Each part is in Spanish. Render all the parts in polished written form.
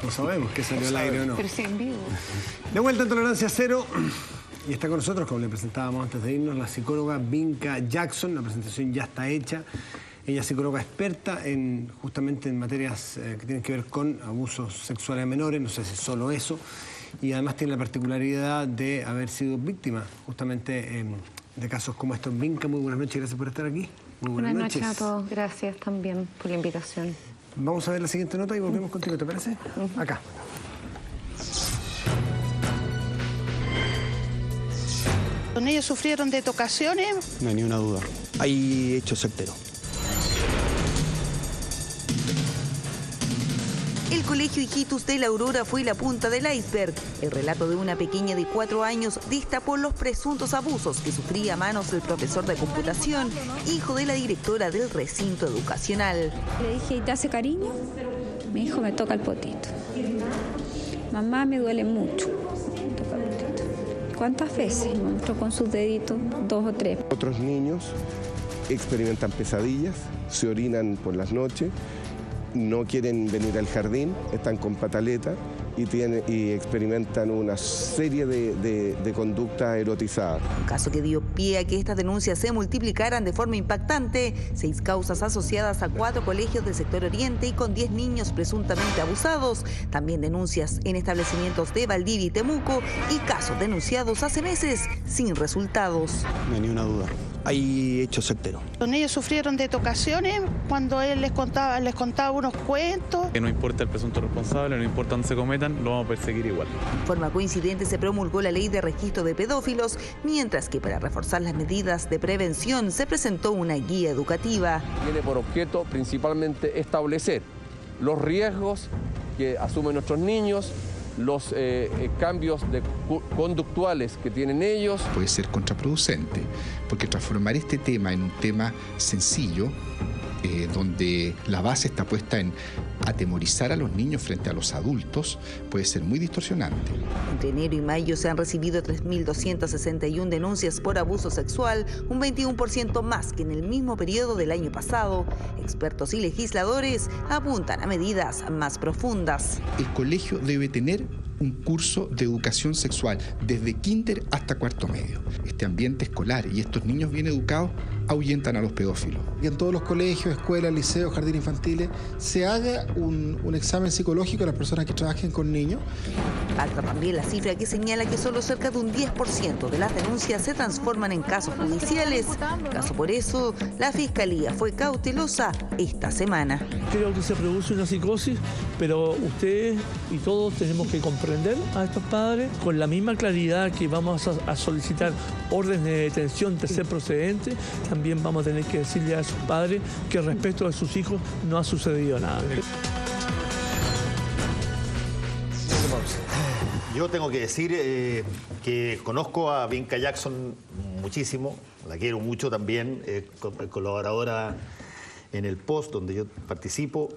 No sabemos qué salió al aire o no. Pero sí en vivo. De vuelta en Tolerancia Cero. Y está con nosotros, como le presentábamos antes de irnos, la psicóloga Vinca Jackson. La presentación ya está hecha. Ella es psicóloga experta justamente en materias que tienen que ver con abusos sexuales a menores, no sé si es solo eso. Y además tiene la particularidad de haber sido víctima justamente de casos como estos. Vinca, muy buenas noches, gracias por estar aquí. Muy buenas noches a todos, gracias también por la invitación. Vamos a ver la siguiente nota y volvemos contigo, ¿te parece? Acá. ¿Ellos sufrieron de tocaciones? No hay ni una duda. Hay hechos certeros. El colegio Hijitus de la Aurora fue la punta del iceberg. El relato de una pequeña de 4 años destapó los presuntos abusos que sufría a manos del profesor de computación, hijo de la directora del recinto educacional. Le dije, ¿y te hace cariño? Mi hijo me toca el potito. Mamá, me duele mucho. Me toca el potito. ¿Cuántas veces? Me mostró con sus deditos, 2 o 3. Otros niños experimentan pesadillas, se orinan por las noches, no quieren venir al jardín, están con pataleta y experimentan una serie de conductas erotizadas. Un caso que dio pie a que estas denuncias se multiplicaran de forma impactante. 6 causas asociadas a 4 colegios del sector oriente y con 10 niños presuntamente abusados. También denuncias en establecimientos de Valdivia y Temuco y casos denunciados hace meses sin resultados. No hay ni una duda. Hay hechos certeros. ¿Ellos sufrieron de tocaciones cuando él les contaba unos cuentos? Que no importa el presunto responsable, no importa dónde se cometan, lo vamos a perseguir igual. De forma coincidente se promulgó la ley de registro de pedófilos, mientras que para reforzar las medidas de prevención se presentó una guía educativa. Tiene por objeto principalmente establecer los riesgos que asumen nuestros niños, los cambios conductuales que tienen ellos. Puede ser contraproducente, porque transformar este tema en un tema sencillo, donde la base está puesta en atemorizar a los niños frente a los adultos, puede ser muy distorsionante. Entre enero y mayo se han recibido 3.261 denuncias por abuso sexual, un 21% más que en el mismo periodo del año pasado. Expertos y legisladores apuntan a medidas más profundas. El colegio debe tener un curso de educación sexual desde kinder hasta 4º medio. Este ambiente escolar y estos niños bien educados ahuyentan a los pedófilos. Y en todos los colegios, escuelas, liceos, jardines infantiles, se haga un examen psicológico a las personas que trabajen con niños. Falta también la cifra que señala que solo cerca de un 10% de las denuncias se transforman en casos judiciales. Caso por eso, la Fiscalía fue cautelosa esta semana. Creo que se produce una psicosis, pero ustedes y todos tenemos que comprender a estos padres con la misma claridad que vamos a solicitar órdenes de detención de ser procedente. También vamos a tener que decirle a sus padres que respecto de sus hijos no ha sucedido nada. Yo tengo que decir que conozco a Vinca Jackson muchísimo, la quiero mucho también, colaboradora en El Post, donde yo participo.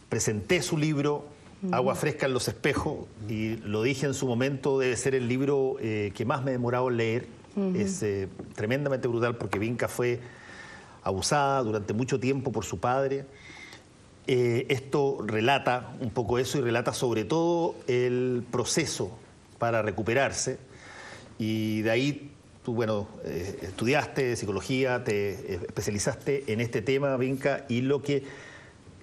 Presenté su libro, Agua Fresca en los Espejos, y lo dije en su momento, debe ser el libro que más me he demorado en leer. Es tremendamente brutal porque Vinca fue abusada durante mucho tiempo por su padre. Esto relata un poco eso y relata sobre todo el proceso para recuperarse. Y de ahí tú, bueno, estudiaste psicología, te especializaste en este tema, Vinca, y lo que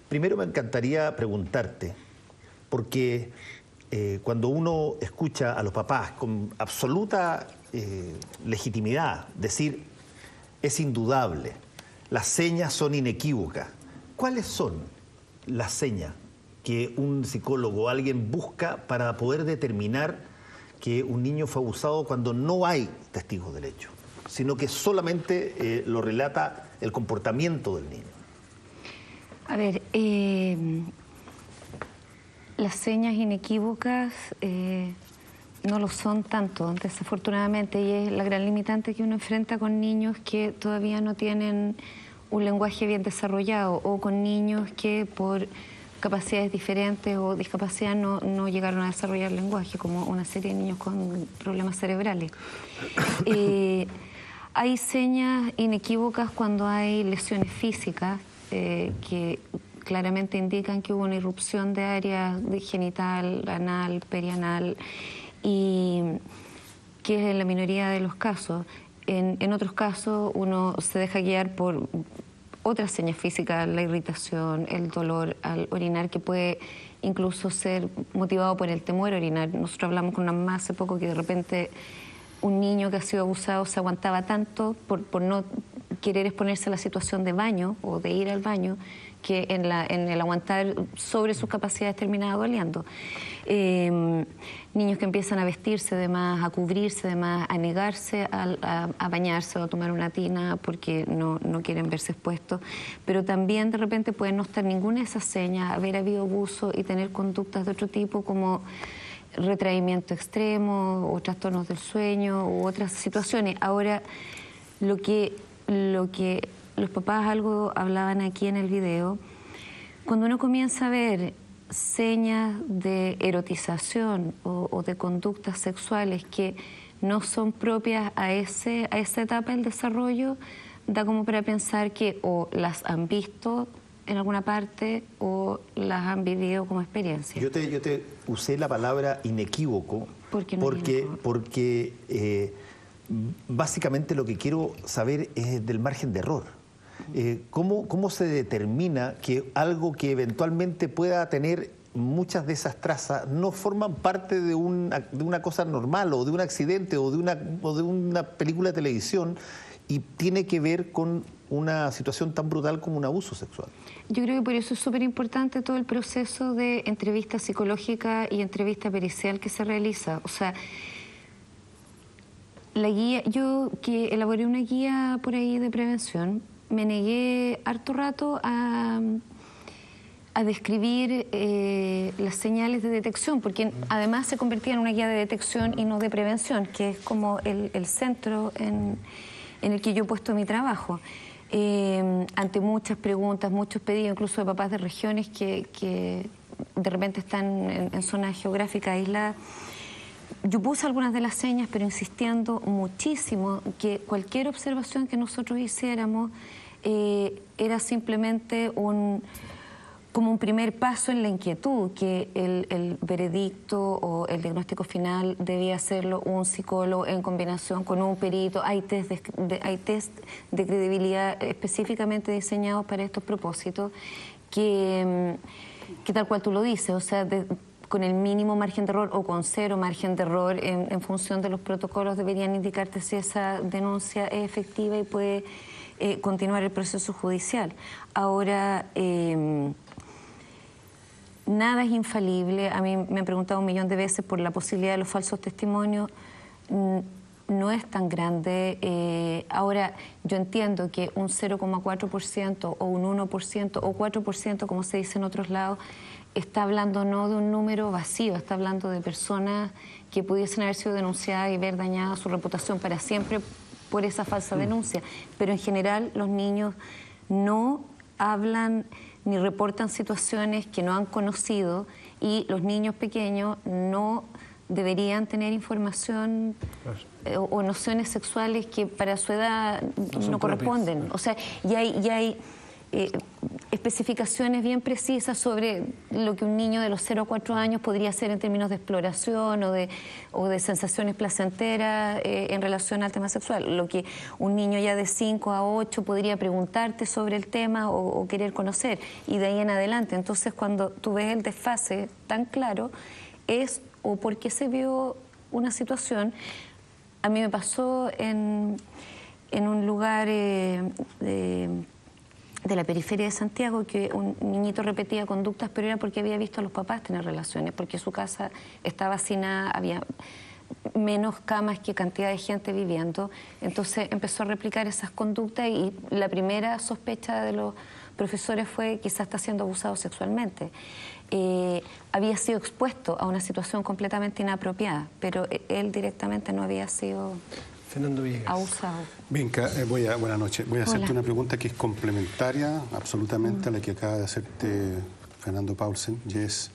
primero me encantaría preguntarte, porque cuando uno escucha a los papás con absoluta legitimidad decir, es indudable, las señas son inequívocas. ¿Cuáles son las señas que un psicólogo o alguien busca para poder determinar que un niño fue abusado cuando no hay testigos del hecho, sino que solamente lo relata el comportamiento del niño? A ver, las señas inequívocas no lo son tanto, desafortunadamente, y es la gran limitante que uno enfrenta con niños que todavía no tienen un lenguaje bien desarrollado o con niños que por capacidades diferentes o discapacidad no llegaron a desarrollar el lenguaje, como una serie de niños con problemas cerebrales. Hay señas inequívocas cuando hay lesiones físicas que claramente indican que hubo una irrupción de áreas de genital, anal, perianal, y que es en la minoría de los casos. En otros casos uno se deja guiar por otras señas físicas, la irritación, el dolor al orinar, que puede incluso ser motivado por el temor a orinar. Nosotros hablamos con una mamá hace poco que de repente un niño que ha sido abusado se aguantaba tanto por no querer exponerse a la situación de baño o de ir al baño, que en el aguantar sobre sus capacidades terminaba doliendo. Niños que empiezan a vestirse de más, a cubrirse de más, a negarse a bañarse o a tomar una tina porque no quieren verse expuestos, pero también de repente puede no estar ninguna de esas señas, haber habido abuso y tener conductas de otro tipo como retraimiento extremo o trastornos del sueño u otras situaciones. Ahora, lo que los papás algo hablaban aquí en el video, cuando uno comienza a ver señas de erotización o de conductas sexuales que no son propias a esa etapa del desarrollo, da como para pensar que o las han visto en alguna parte o las han vivido como experiencia. Yo te usé la palabra inequívoco porque básicamente lo que quiero saber es del margen de error. ¿Cómo se determina que algo que eventualmente pueda tener muchas de esas trazas no forman parte de una cosa normal o de un accidente o de una película de televisión y tiene que ver con una situación tan brutal como un abuso sexual? Yo creo que por eso es súper importante todo el proceso de entrevista psicológica y entrevista pericial que se realiza. O sea, la guía, yo que elaboré una guía por ahí de prevención, me negué harto rato a describir las señales de detección, porque además se convertía en una guía de detección y no de prevención, que es como el centro en el que yo he puesto mi trabajo. Ante muchas preguntas, muchos pedidos, incluso de papás de regiones que de repente están en zonas geográficas aisladas, yo puse algunas de las señas, pero insistiendo muchísimo que cualquier observación que nosotros hiciéramos era simplemente como un primer paso en la inquietud, que el veredicto o el diagnóstico final debía hacerlo un psicólogo en combinación con un perito. Hay test de credibilidad específicamente diseñados para estos propósitos que tal cual tú lo dices, o sea, con el mínimo margen de error o con cero margen de error en función de los protocolos deberían indicarte si esa denuncia es efectiva y puede continuar el proceso judicial. Ahora, nada es infalible. A mí me han preguntado 1.000.000 de veces por la posibilidad de los falsos testimonios. No es tan grande. Ahora, yo entiendo que un 0,4% o un 1% o 4%, como se dice en otros lados, está hablando no de un número vacío, está hablando de personas que pudiesen haber sido denunciadas y ver dañada su reputación para siempre por esa falsa denuncia. Pero en general los niños no hablan ni reportan situaciones que no han conocido y los niños pequeños no deberían tener información o nociones sexuales que para su edad no corresponden. O sea, ya hay especificaciones bien precisas sobre lo que un niño de los 0 a 4 años podría hacer en términos de exploración o de sensaciones placenteras en relación al tema sexual. Lo que un niño ya de 5 a 8 podría preguntarte sobre el tema o querer conocer, y de ahí en adelante. Entonces, cuando tú ves el desfase tan claro, es o porque se vio una situación. A mí me pasó en un lugar de la periferia de Santiago que un niñito repetía conductas, pero era porque había visto a los papás tener relaciones, porque su casa estaba hacinada, había menos camas que cantidad de gente viviendo. Entonces empezó a replicar esas conductas y la primera sospecha de los profesores fue quizás está siendo abusado sexualmente. Había sido expuesto a una situación completamente inapropiada, pero él directamente no había sido Fernando Villegas. Abusado. Binka, buenas noches. Voy a hacerte una pregunta que es complementaria absolutamente a la que acaba de hacerte Fernando Paulsen, y es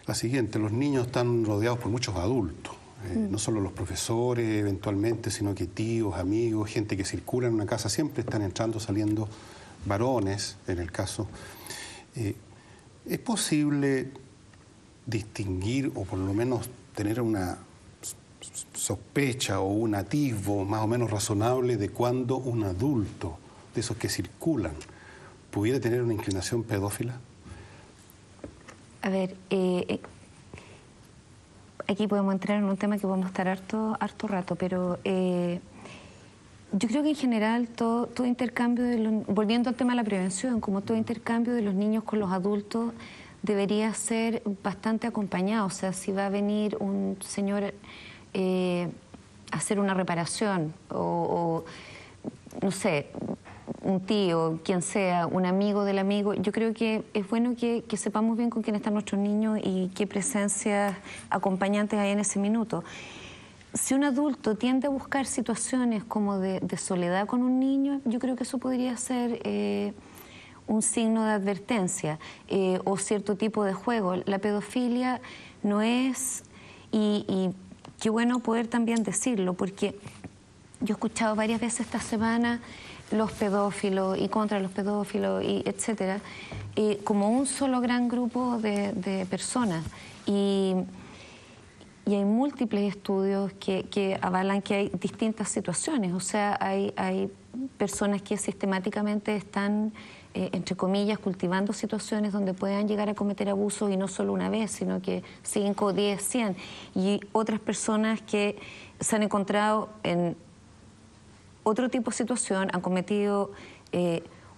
la siguiente. Los niños están rodeados por muchos adultos, no solo los profesores eventualmente, sino que tíos, amigos, gente que circula en una casa, siempre están entrando, saliendo varones, en el caso. ¿Es posible distinguir o por lo menos tener una sospecha o un atisbo más o menos razonable de cuando un adulto, de esos que circulan, pudiera tener una inclinación pedófila? A ver, aquí podemos entrar en un tema que podemos estar harto rato, pero yo creo que en general todo intercambio, volviendo al tema de la prevención, como todo intercambio de los niños con los adultos, debería ser bastante acompañado. O sea, si va a venir un señor a hacer una reparación o no sé, un tío, quien sea, un amigo del amigo, yo creo que es bueno que sepamos bien con quién están nuestros niños y qué presencias acompañantes hay en ese minuto. Si un adulto tiende a buscar situaciones como de soledad con un niño, yo creo que eso podría ser un signo de advertencia o cierto tipo de juego. La pedofilia no es, y qué bueno poder también decirlo, porque yo he escuchado varias veces esta semana los pedófilos y contra los pedófilos, y etcétera, como un solo gran grupo de personas. Y hay múltiples estudios que avalan que hay distintas situaciones. O sea, hay personas que sistemáticamente están, entre comillas, cultivando situaciones donde puedan llegar a cometer abusos, y no solo una vez, sino que 5, 10, 100. Y otras personas que se han encontrado en otro tipo de situación, han cometido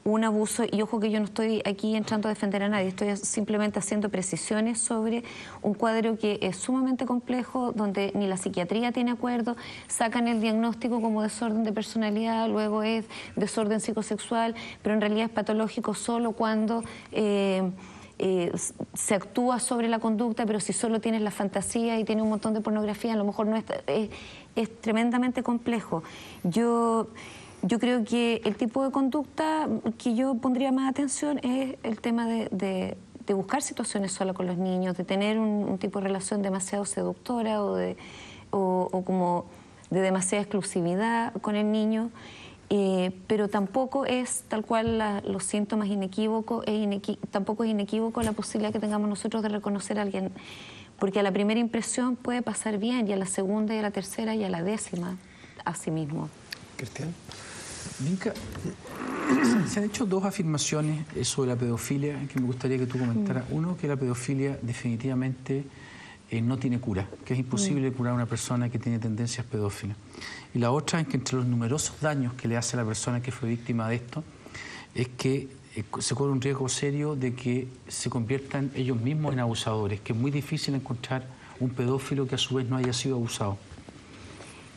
un abuso, y ojo que yo no estoy aquí entrando a defender a nadie, estoy simplemente haciendo precisiones sobre un cuadro que es sumamente complejo, donde ni la psiquiatría tiene acuerdo, sacan el diagnóstico como desorden de personalidad, luego es desorden psicosexual, pero en realidad es patológico solo cuando se actúa sobre la conducta, pero si solo tienes la fantasía y tienes un montón de pornografía, a lo mejor no es tremendamente complejo. Yo creo que el tipo de conducta que yo pondría más atención es el tema de buscar situaciones solas con los niños, de tener un tipo de relación demasiado seductora o como de demasiada exclusividad con el niño. Pero tampoco es tal cual los síntomas inequívocos, tampoco es inequívoco la posibilidad que tengamos nosotros de reconocer a alguien, porque a la primera impresión puede pasar bien, y a la segunda y a la tercera y a la 10ª así mismo. Cristian. Vinca, se han hecho dos afirmaciones sobre la pedofilia que me gustaría que tú comentaras. Uno, que la pedofilia definitivamente no tiene cura, que es imposible curar a una persona que tiene tendencias pedófilas. Y la otra es que entre los numerosos daños que le hace a la persona que fue víctima de esto, es que se corre un riesgo serio de que se conviertan ellos mismos en abusadores, que es muy difícil encontrar un pedófilo que a su vez no haya sido abusado.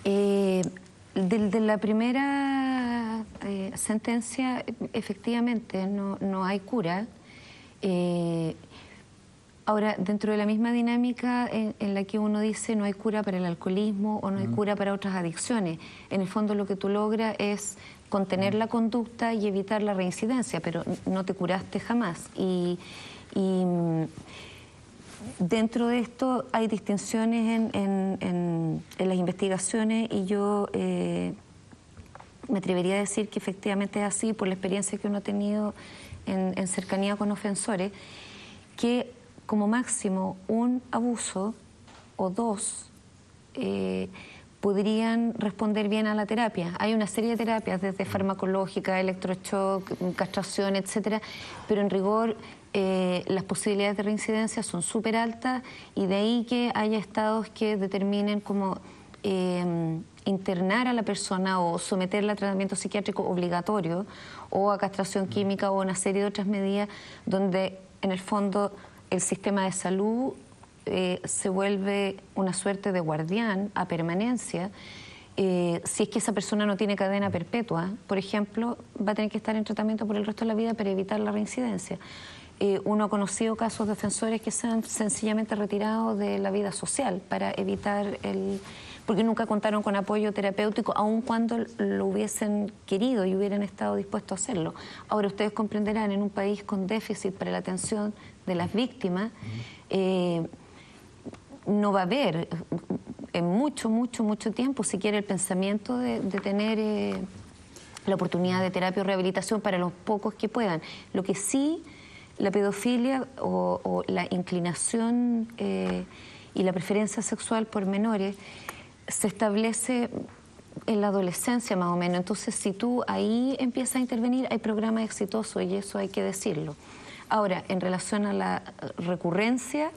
De la primera sentencia, efectivamente, no hay cura. Ahora, dentro de la misma dinámica en la que uno dice no hay cura para el alcoholismo o no hay cura para otras adicciones, en el fondo lo que tú logras es contener la conducta y evitar la reincidencia, pero no te curaste jamás. Y dentro de esto hay distinciones en las investigaciones, y yo me atrevería a decir que efectivamente es así por la experiencia que uno ha tenido en cercanía con ofensores, que como máximo un abuso o dos podrían responder bien a la terapia. Hay una serie de terapias, desde farmacológica, electroshock, castración, etcétera, pero en rigor las posibilidades de reincidencia son súper altas, y de ahí que haya estados que determinen como internar a la persona o someterla a tratamiento psiquiátrico obligatorio o a castración química o una serie de otras medidas donde en el fondo el sistema de salud se vuelve una suerte de guardián a permanencia. Si es que esa persona no tiene cadena perpetua, por ejemplo, va a tener que estar en tratamiento por el resto de la vida para evitar la reincidencia. Uno ha conocido casos de ofensores que se han sencillamente retirado de la vida social para evitar porque nunca contaron con apoyo terapéutico, aun cuando lo hubiesen querido y hubieran estado dispuestos a hacerlo. Ahora, ustedes comprenderán, en un país con déficit para la atención de las víctimas, no va a haber en mucho tiempo siquiera el pensamiento de tener la oportunidad de terapia o rehabilitación para los pocos que puedan. Lo que sí La pedofilia o la inclinación y la preferencia sexual por menores se establece en la adolescencia más o menos. Entonces, si tú ahí empiezas a intervenir, hay programas exitosos y eso hay que decirlo. Ahora, en relación a la recurrencia...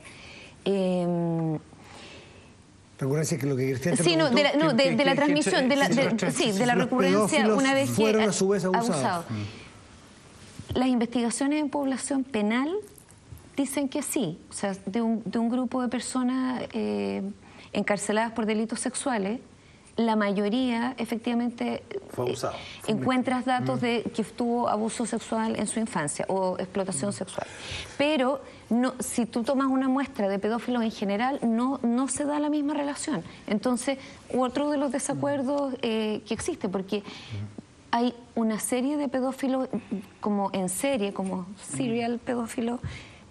recurrencia, que lo que Cristian te sí, no, de la transmisión, de la recurrencia una vez que fueron a su vez abusados. Las investigaciones en población penal dicen que sí, o sea, de un grupo de personas encarceladas por delitos sexuales, la mayoría efectivamente fue abusado. Encuentras datos de que tuvo abuso sexual en su infancia o explotación sexual. Pero no, si tú tomas una muestra de pedófilos en general, no se da la misma relación. Entonces, otro de los desacuerdos que existe, porque hay una serie de pedófilos como en serie, como serial pedófilos,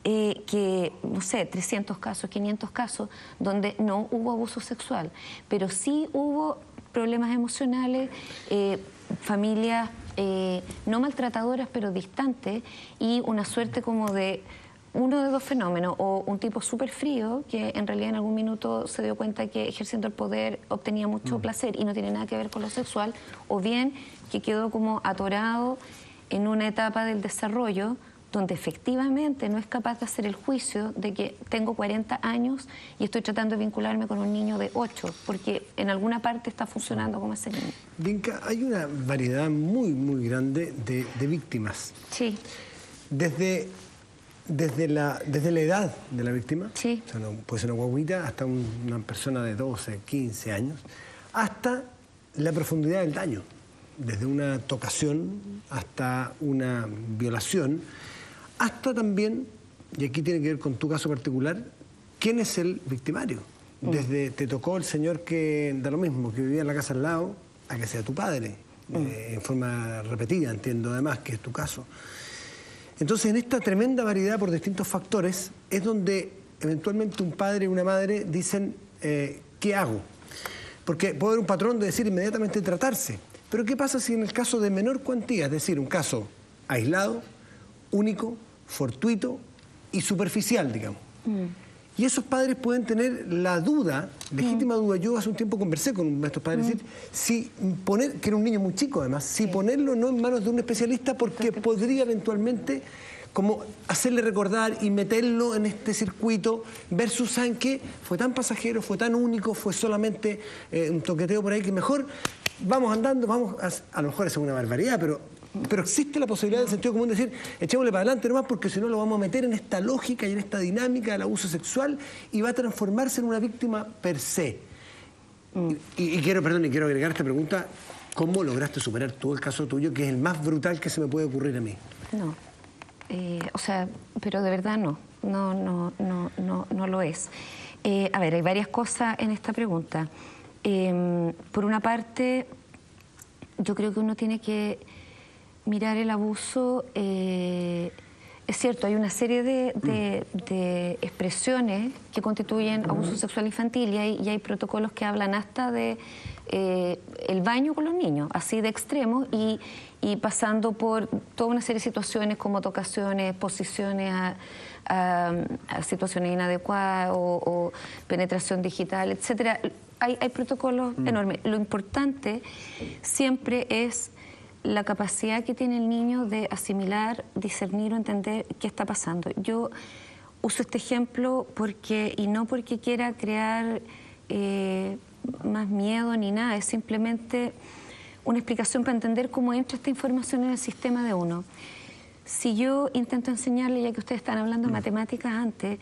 que, no sé, 300 casos, 500 casos, donde no hubo abuso sexual, pero sí hubo problemas emocionales, familias no maltratadoras, pero distantes, y una suerte como de uno de dos fenómenos, o un tipo súper frío, que en realidad en algún minuto se dio cuenta que ejerciendo el poder obtenía mucho placer y no tiene nada que ver con lo sexual, o bien que quedó como atorado en una etapa del desarrollo donde efectivamente no es capaz de hacer el juicio de que tengo 40 años y estoy tratando de vincularme con un niño de 8, porque en alguna parte está funcionando como ese niño. Vinca, hay una variedad muy, muy grande de víctimas. Sí. Desde la edad de la víctima, sí. O sea, puede ser una guaguita, hasta una persona de 12, 15 años, hasta la profundidad del daño, desde una tocación hasta una violación, hasta también, y aquí tiene que ver con tu caso particular, ¿quién es el victimario? Desde te tocó el señor que da lo mismo, que vivía en la casa al lado, a que sea tu padre, en forma repetida, entiendo además que es tu caso. Entonces, en esta tremenda variedad por distintos factores, es donde eventualmente un padre y una madre dicen, ¿qué hago? Porque puede haber un patrón de decir inmediatamente tratarse, pero ¿qué pasa si en el caso de menor cuantía, es decir, un caso aislado, único, fortuito y superficial, digamos? Y esos padres pueden tener la duda, legítima duda. Yo hace un tiempo conversé con uno de estos padres, decir, si poner, que era un niño muy chico además, si ponerlo no en manos de un especialista, porque podría eventualmente como hacerle recordar y meterlo en este circuito, versus ¿saben qué? Fue tan pasajero, fue tan único, fue solamente un toqueteo por ahí, que mejor vamos andando, vamos a lo mejor es una barbaridad, pero existe la posibilidad del sentido común de decir, echémosle para adelante nomás, porque si no lo vamos a meter en esta lógica y en esta dinámica del abuso sexual y va a transformarse en una víctima per se. Y quiero agregar esta pregunta, ¿cómo lograste superar tú el caso tuyo, que es el más brutal que se me puede ocurrir a mí? No, o sea, pero de verdad no lo es. A ver, hay varias cosas en esta pregunta. Por una parte, yo creo que uno tiene que mirar el abuso. Es cierto, hay una serie de expresiones que constituyen abuso sexual infantil y hay protocolos que hablan hasta de el baño con los niños, así de extremo, y pasando por toda una serie de situaciones como tocaciones, exposiciones a situaciones inadecuadas o penetración digital, etcétera. Hay protocolos enormes. Lo importante siempre es la capacidad que tiene el niño de asimilar, discernir o entender qué está pasando. Yo uso este ejemplo y no porque quiera crear más miedo ni nada, es simplemente una explicación para entender cómo entra esta información en el sistema de uno. Si yo intento enseñarle, ya que ustedes están hablando de matemáticas antes,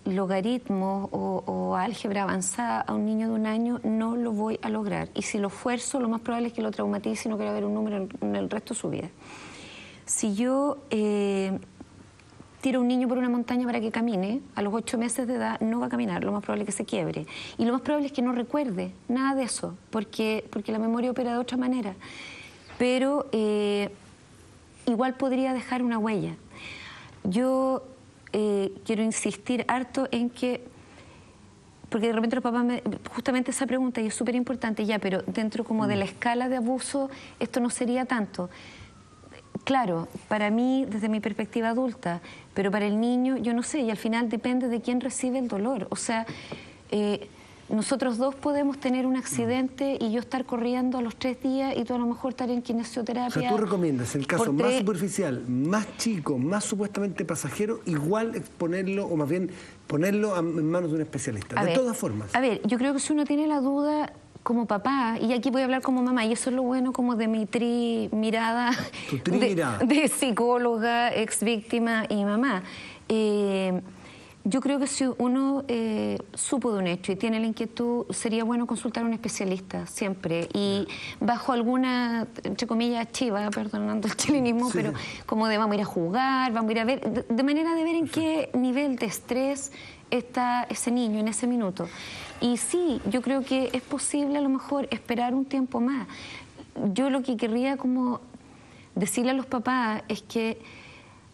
logaritmos o álgebra avanzada a un niño de 1 año, no lo voy a lograr. Y si lo esfuerzo, lo más probable es que lo traumatice y no quiera ver un número en el resto de su vida. Si yo tiro a un niño por una montaña para que camine, a los 8 meses de edad no va a caminar, lo más probable es que se quiebre. Y lo más probable es que no recuerde nada de eso, porque la memoria opera de otra manera. Pero igual podría dejar una huella. Yo quiero insistir harto en que, porque de repente los papás justamente esa pregunta, y es súper importante ya, pero dentro como de la escala de abuso, esto no sería tanto. Claro, para mí, desde mi perspectiva adulta, pero para el niño, yo no sé, y al final depende de quién recibe el dolor. O sea, nosotros dos podemos tener un accidente y yo estar corriendo a los 3 días y tú a lo mejor estar en kinesioterapia. O sea, tú recomiendas el caso más superficial, más chico, más supuestamente pasajero, igual exponerlo, o más bien ponerlo en manos de un especialista, de todas formas. A ver, yo creo que si uno tiene la duda como papá, y aquí voy a hablar como mamá, y eso es lo bueno como de mi mirada, de psicóloga, ex víctima y mamá. Yo creo que si uno supo de un hecho y tiene la inquietud, sería bueno consultar a un especialista siempre, y bajo alguna, entre comillas, chiva, perdonando el chilenismo, pero como de vamos a ir a jugar, vamos a ir a ver, de manera de ver en qué nivel de estrés está ese niño en ese minuto. Y sí, yo creo que es posible a lo mejor esperar un tiempo más. Yo lo que querría como decirle a los papás es que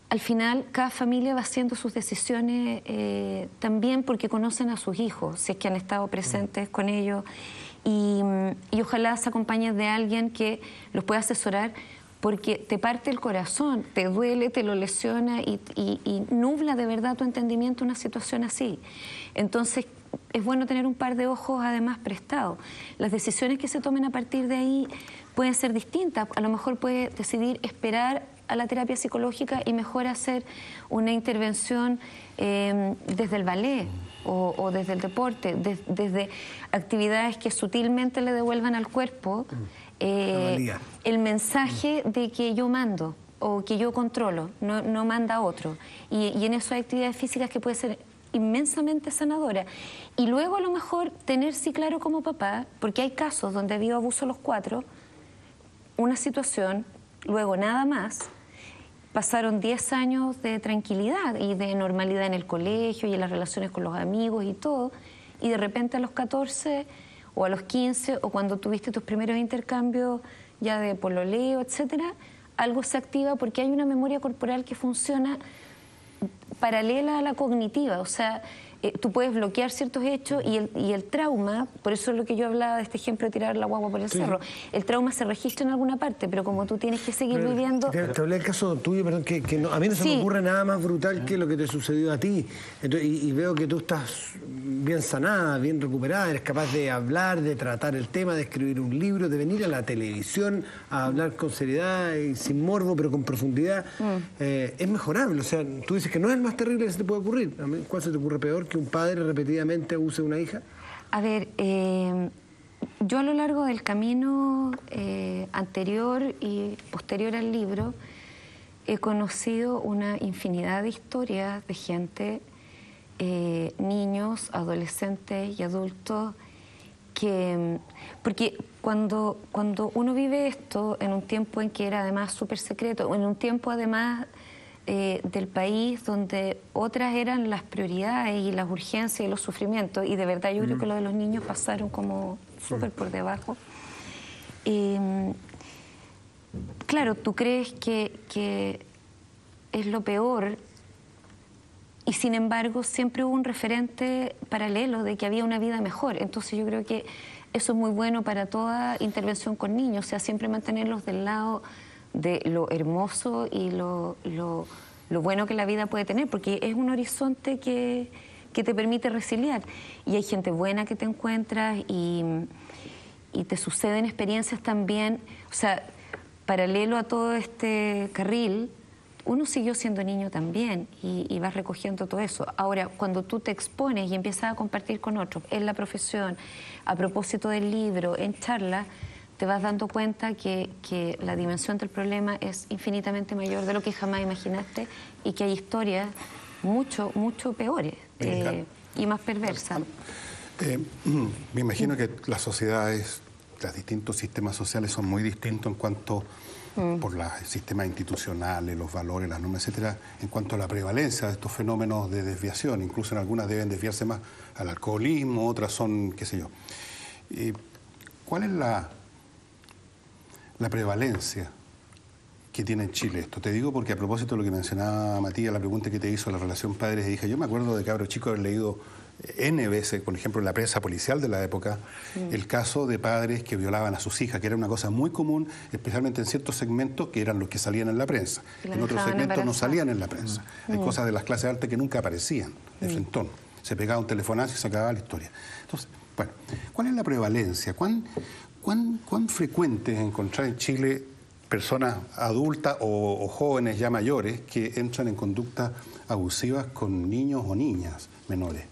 al final cada familia va haciendo sus decisiones también porque conocen a sus hijos, si es que han estado presentes con ellos, y ojalá se acompañen de alguien que los pueda asesorar, porque te parte el corazón, te duele, te lo lesiona y nubla de verdad tu entendimiento una situación así. Entonces, es bueno tener un par de ojos además prestados. Las decisiones que se tomen a partir de ahí pueden ser distintas. A lo mejor puede decidir esperar a la terapia psicológica y mejor hacer una intervención desde el ballet o desde el deporte, desde actividades que sutilmente le devuelvan al cuerpo el mensaje de que yo mando o que yo controlo, no manda otro. Y en eso hay actividades físicas que pueden ser inmensamente sanadoras. Y luego a lo mejor tener sí claro como papá, porque hay casos donde ha habido abuso a los 4, una situación, luego nada más, pasaron 10 años de tranquilidad y de normalidad en el colegio y en las relaciones con los amigos y todo, y de repente a los 14 o a los 15 o cuando tuviste tus primeros intercambios ya de pololeo, etcétera, algo se activa porque hay una memoria corporal que funciona paralela a la cognitiva. O sea, tú puedes bloquear ciertos hechos y el trauma, por eso es lo que yo hablaba de este ejemplo de tirar la guagua por el cerro, el trauma se registra en alguna parte, pero como tú tienes que seguir viviendo... Te hablé del caso tuyo, perdón, que no, a mí no se me ocurre nada más brutal que lo que te sucedió a ti. Entonces, y veo que tú estás bien sanada, bien recuperada, eres capaz de hablar, de tratar el tema, de escribir un libro, de venir a la televisión a hablar con seriedad y sin morbo, pero con profundidad. Es mejorable. O sea, tú dices que no es el más terrible que se te puede ocurrir. ¿Cuál se te ocurre peor que un padre repetidamente abuse de una hija? A ver, yo a lo largo del camino anterior y posterior al libro he conocido una infinidad de historias de gente, niños, adolescentes y adultos, porque cuando uno vive esto en un tiempo en que era además súper secreto, en un tiempo además del país donde otras eran las prioridades y las urgencias y los sufrimientos, y de verdad yo creo que lo de los niños pasaron como súper por debajo. Claro, tú crees que es lo peor, y sin embargo siempre hubo un referente paralelo de que había una vida mejor. Entonces yo creo que eso es muy bueno para toda intervención con niños, o sea, siempre mantenerlos del lado de lo hermoso y lo bueno que la vida puede tener, porque es un horizonte que te permite resiliar. Y hay gente buena que te encuentras y te suceden experiencias también. O sea, paralelo a todo este carril, uno siguió siendo niño también y vas recogiendo todo eso. Ahora, cuando tú te expones y empiezas a compartir con otros en la profesión, a propósito del libro, en charlas, te vas dando cuenta que la dimensión del problema es infinitamente mayor de lo que jamás imaginaste y que hay historias mucho peores y más perversas. Me imagino que las sociedades, los distintos sistemas sociales son muy distintos en cuanto, por los sistemas institucionales, los valores, las normas, etcétera, en cuanto a la prevalencia de estos fenómenos de desviación. Incluso en algunas deben desviarse más al alcoholismo, otras son, qué sé yo. ¿Cuál es la prevalencia que tiene en Chile esto? Te digo porque a propósito de lo que mencionaba Matías, la pregunta que te hizo, la relación padres e hija, yo me acuerdo de cabro chico haber leído N veces, por ejemplo, en la prensa policial de la época, el caso de padres que violaban a sus hijas, que era una cosa muy común, especialmente en ciertos segmentos que eran los que salían en la prensa. En otros segmentos no salían en la prensa. Hay cosas de las clases altas que nunca aparecían de frentón. Se pegaba un telefonazo y se acababa la historia. Entonces, bueno, ¿cuál es la prevalencia? ¿Cuán frecuente es encontrar en Chile personas adultas o jóvenes ya mayores que entran en conductas abusivas con niños o niñas menores?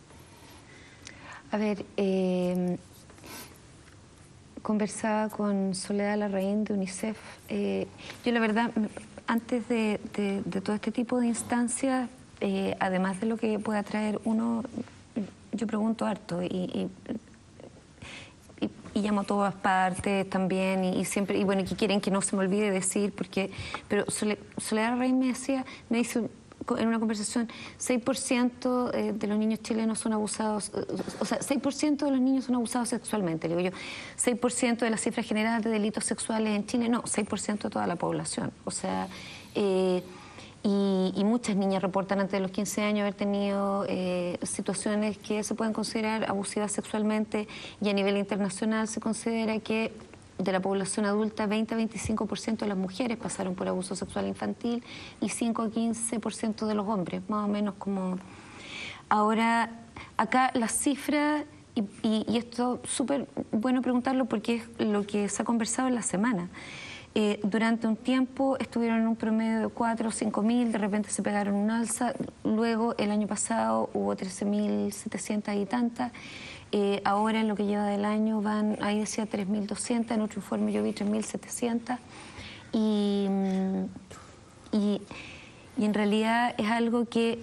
A ver, conversaba con Soledad Larraín de UNICEF. Yo la verdad, antes de todo este tipo de instancias, además de lo que pueda traer uno, yo pregunto harto y llamo a todas partes también y siempre, y bueno, que quieren que no se me olvide decir, pero Soledad Larraín me dice en una conversación, 6% de los niños chilenos son abusados, o sea, 6% de los niños son abusados sexualmente, le digo yo. 6% de la cifra general de delitos sexuales en Chile, no, 6% de toda la población. O sea, y muchas niñas reportan antes de los 15 años haber tenido situaciones que se pueden considerar abusivas sexualmente, y a nivel internacional se considera que de la población adulta, 20 a 25% de las mujeres pasaron por abuso sexual infantil y 5 a 15% de los hombres, más o menos como... Ahora, acá las cifras, y esto es súper bueno preguntarlo porque es lo que se ha conversado en la semana. Durante un tiempo estuvieron en un promedio de 4 o 5 mil, de repente se pegaron un alza, luego el año pasado hubo 13.700 y tantas. Ahora en lo que lleva del año van, ahí decía 3.200, en otro informe yo vi 3.700 y en realidad es algo que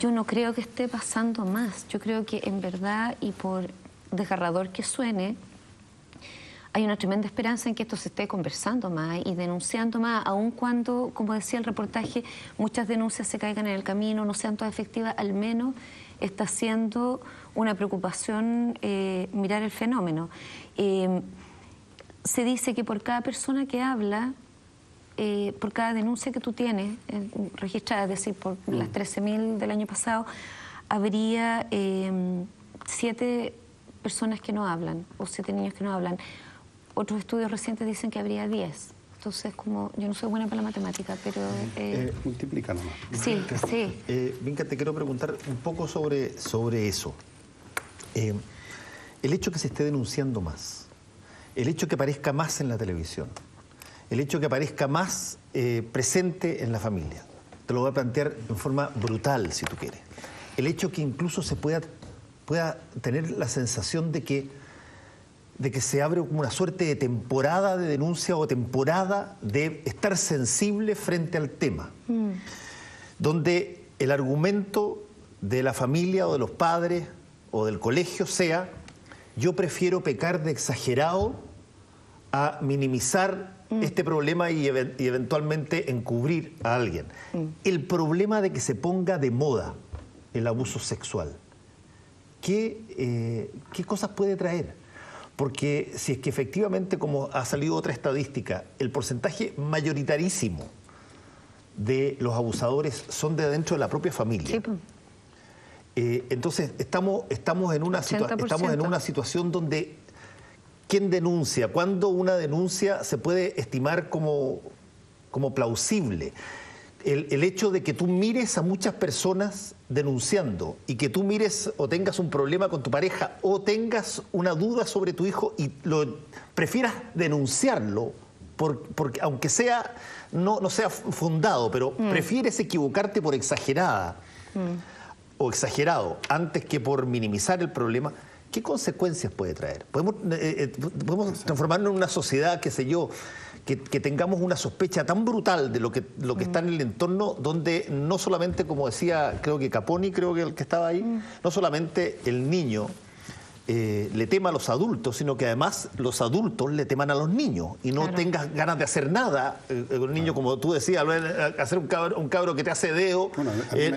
yo no creo que esté pasando más. Yo creo que en verdad, y por desgarrador que suene, hay una tremenda esperanza en que esto se esté conversando más y denunciando más, aun cuando, como decía el reportaje, muchas denuncias se caigan en el camino, no sean todas efectivas, al menos está siendo una preocupación mirar el fenómeno. Se dice que por cada persona que habla, por cada denuncia que tú tienes registrada, es decir, por las 13.000 del año pasado, habría 7 personas que no hablan, o 7 niños que no hablan. Otros estudios recientes dicen que habría 10. Entonces, como yo no soy buena para la matemática, pero... multiplica nomás. Sí, sí. Vinca, te quiero preguntar un poco sobre eso. El hecho que se esté denunciando más, el hecho que aparezca más en la televisión, el hecho que aparezca más presente en la familia, te lo voy a plantear en forma brutal, si tú quieres. El hecho que incluso se pueda tener la sensación de que se abre como una suerte de temporada de denuncia o temporada de estar sensible frente al tema, donde el argumento de la familia o de los padres o del colegio sea: yo prefiero pecar de exagerado a minimizar este problema y eventualmente encubrir a alguien. El problema de que se ponga de moda el abuso sexual, ¿qué cosas puede traer? Porque si es que efectivamente, como ha salido otra estadística, el porcentaje mayoritarísimo de los abusadores son de dentro de la propia familia. Sí. Entonces estamos en una situación donde ¿quién denuncia? ¿Cuándo una denuncia se puede estimar como plausible? El hecho de que tú mires a muchas personas denunciando y que tú mires o tengas un problema con tu pareja o tengas una duda sobre tu hijo y lo prefieras denunciarlo, porque aunque sea no sea fundado, pero prefieres equivocarte por exagerada o exagerado antes que por minimizar el problema, ¿qué consecuencias puede traer? Podemos transformarnos en una sociedad, qué sé yo, que tengamos una sospecha tan brutal de lo que está en el entorno, donde no solamente, como decía, creo que Caponi, creo que el que estaba ahí, no solamente el niño le tema a los adultos, sino que además los adultos le teman a los niños y no tengas ganas de hacer nada. Un niño, como tú decías, hacer un cabro que te hace dedo,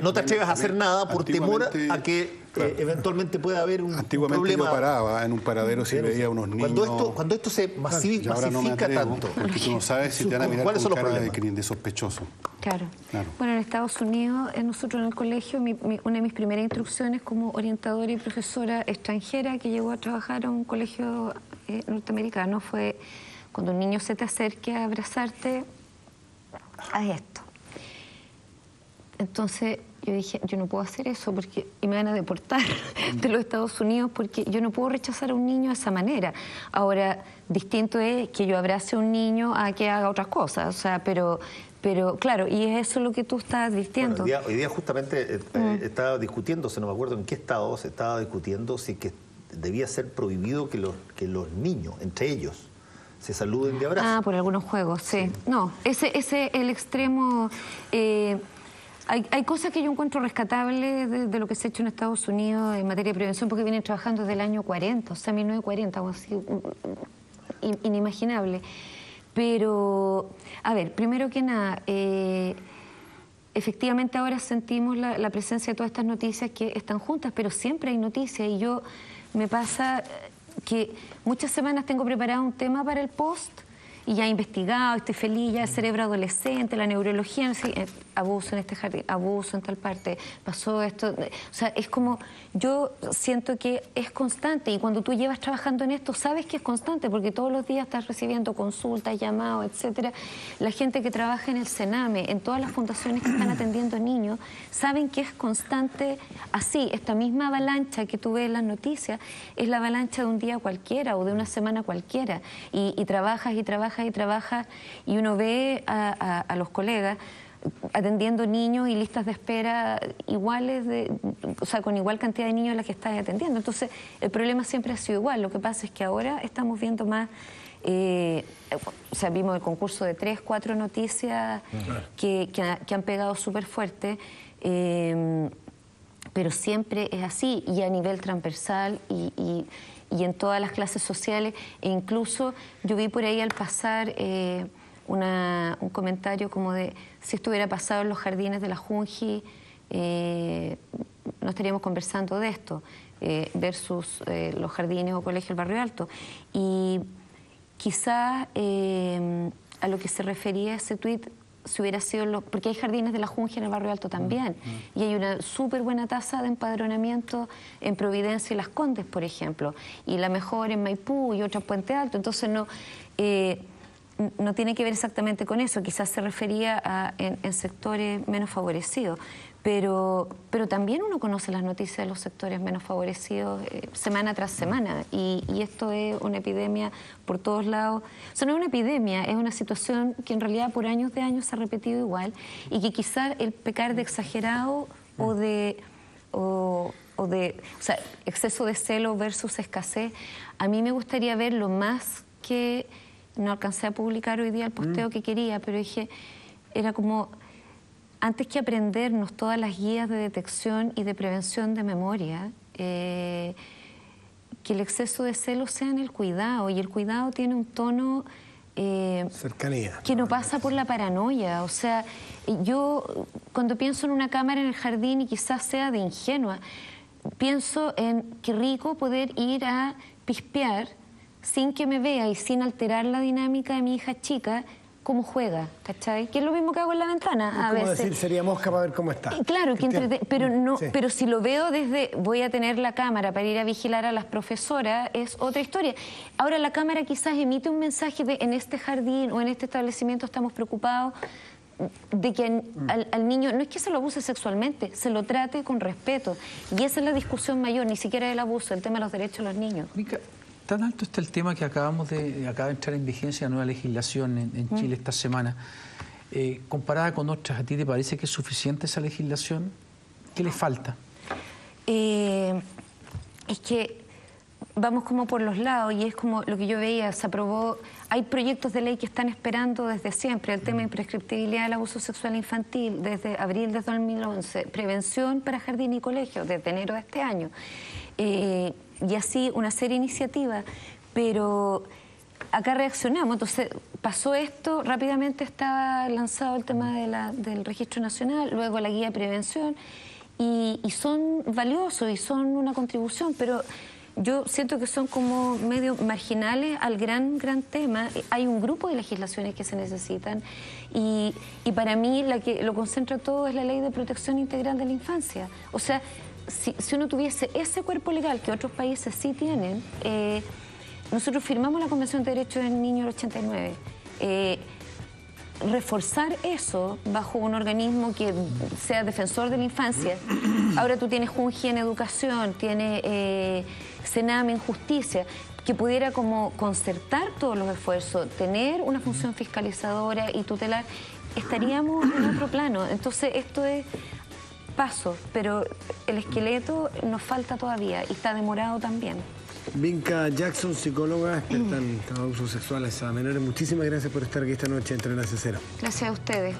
no te atreves a hacer nada por temor a que eventualmente puede haber un Antiguamente problema. yo paraba en un paradero si veía unos niños. Cuando esto se masifica, ahora no me atrevo, tanto, porque tú no sabes si te van a mirar con cara de sospechoso. Claro. Bueno, en Estados Unidos, nosotros en el colegio, una de mis primeras instrucciones como orientadora y profesora extranjera que llegó a trabajar a un colegio norteamericano fue: cuando un niño se te acerque a abrazarte, haz esto. Entonces yo dije, yo no puedo hacer eso y me van a deportar de los Estados Unidos, porque yo no puedo rechazar a un niño de esa manera. Ahora, distinto es que yo abrace a un niño a que haga otras cosas, o sea, pero claro, y es eso lo que tú estás advirtiendo. Bueno, hoy día justamente estaba discutiéndose, no me acuerdo en qué estado se estaba discutiendo si que debía ser prohibido que los niños, entre ellos, se saluden de abrazo. Por algunos juegos, sí. No, ese el extremo. Hay cosas que yo encuentro rescatables de lo que se ha hecho en Estados Unidos en materia de prevención, porque vienen trabajando desde el año 40, o sea, 1940, algo así, inimaginable. Pero, a ver, primero que nada, efectivamente ahora sentimos la presencia de todas estas noticias que están juntas, pero siempre hay noticias, y me pasa que muchas semanas tengo preparado un tema para el post y ya he investigado, estoy feliz, ya el cerebro adolescente, la neurología, sí, abuso en este jardín, abuso en tal parte, pasó esto. O sea, es como, yo siento que es constante, y cuando tú llevas trabajando en esto sabes que es constante, porque todos los días estás recibiendo consultas, llamados, etcétera. La gente que trabaja en el Sename, en todas las fundaciones que están atendiendo niños, saben que es constante así. Esta misma avalancha que tú ves en las noticias es la avalancha de un día cualquiera o de una semana cualquiera, y trabajas y trabajas y trabajas, y uno ve a los colegas atendiendo niños y listas de espera iguales, o sea, con igual cantidad de niños a las que estás atendiendo. Entonces, el problema siempre ha sido igual. Lo que pasa es que ahora estamos viendo más, o sea, vimos el concurso de 3, 4 noticias que han pegado súper fuerte, pero siempre es así, y a nivel transversal y en todas las clases sociales. E incluso yo vi por ahí al pasar un comentario como de: si esto hubiera pasado en los jardines de la Junji, no estaríamos conversando de esto, versus los jardines o colegios del Barrio Alto. Y quizás a lo que se refería ese tuit, si hubiera sido porque hay jardines de la Junji en el Barrio Alto también, y hay una súper buena tasa de empadronamiento en Providencia y Las Condes, por ejemplo, y la mejor en Maipú y otra en Puente Alto. Entonces no tiene que ver exactamente con eso, quizás se refería en sectores menos favorecidos, pero también uno conoce las noticias de los sectores menos favorecidos semana tras semana, y esto es una epidemia por todos lados. O sea, no es una epidemia, es una situación que en realidad por años de años se ha repetido igual, y que quizás el pecar de exagerado o sea, exceso de celo versus escasez, a mí me gustaría verlo más que... No alcancé a publicar hoy día el posteo que quería, pero dije, era como, antes que aprendernos todas las guías de detección y de prevención de memoria, que el exceso de celo sea en el cuidado, y el cuidado tiene un tono... cercanía. Que no pasa por la paranoia. O sea, yo cuando pienso en una cámara en el jardín, y quizás sea de ingenua, pienso en qué rico poder ir a pispear sin que me vea y sin alterar la dinámica de mi hija chica, cómo juega, ¿cachai? Que es lo mismo que hago en la ventana a veces. decir, sería mosca para ver cómo está. Claro, pero si lo veo desde voy a tener la cámara para ir a vigilar a las profesoras, es otra historia. Ahora la cámara quizás emite un mensaje de: en este jardín o en este establecimiento estamos preocupados de que al niño, no es que se lo abuse sexualmente, se lo trate con respeto. Y esa es la discusión mayor, ni siquiera el abuso, el tema de los derechos de los niños. Mica, tan alto está el tema que acaba de entrar en vigencia la nueva legislación en Chile esta semana. Comparada con otras, ¿a ti te parece que es suficiente esa legislación? ¿Qué le falta? Es que vamos como por los lados, y es como lo que yo veía, se aprobó, hay proyectos de ley que están esperando desde siempre: el tema de imprescriptibilidad del abuso sexual infantil, desde abril de 2011, prevención para jardín y colegio, desde enero de este año, y así una serie de iniciativas, pero acá reaccionamos. Entonces pasó esto, rápidamente estaba lanzado el tema del registro nacional, luego la guía de prevención, y son valiosos y son una contribución, pero yo siento que son como medio marginales al gran tema. Hay un grupo de legislaciones que se necesitan y para mí la que lo concentra todo es la Ley de Protección Integral de la Infancia. O sea, si uno tuviese ese cuerpo legal que otros países sí tienen, nosotros firmamos la Convención de Derechos del Niño del 89. Reforzar eso bajo un organismo que sea defensor de la infancia. Ahora tú tienes Junji en educación, tienes Sename en justicia, que pudiera como concertar todos los esfuerzos, tener una función fiscalizadora y tutelar, estaríamos en otro plano. Entonces esto es paso, pero el esqueleto nos falta todavía y está demorado también. Vinca Jackson, psicóloga, experta en abusos sexuales a menores. Muchísimas gracias por estar aquí esta noche en Tolerancia Cero. Gracias a ustedes.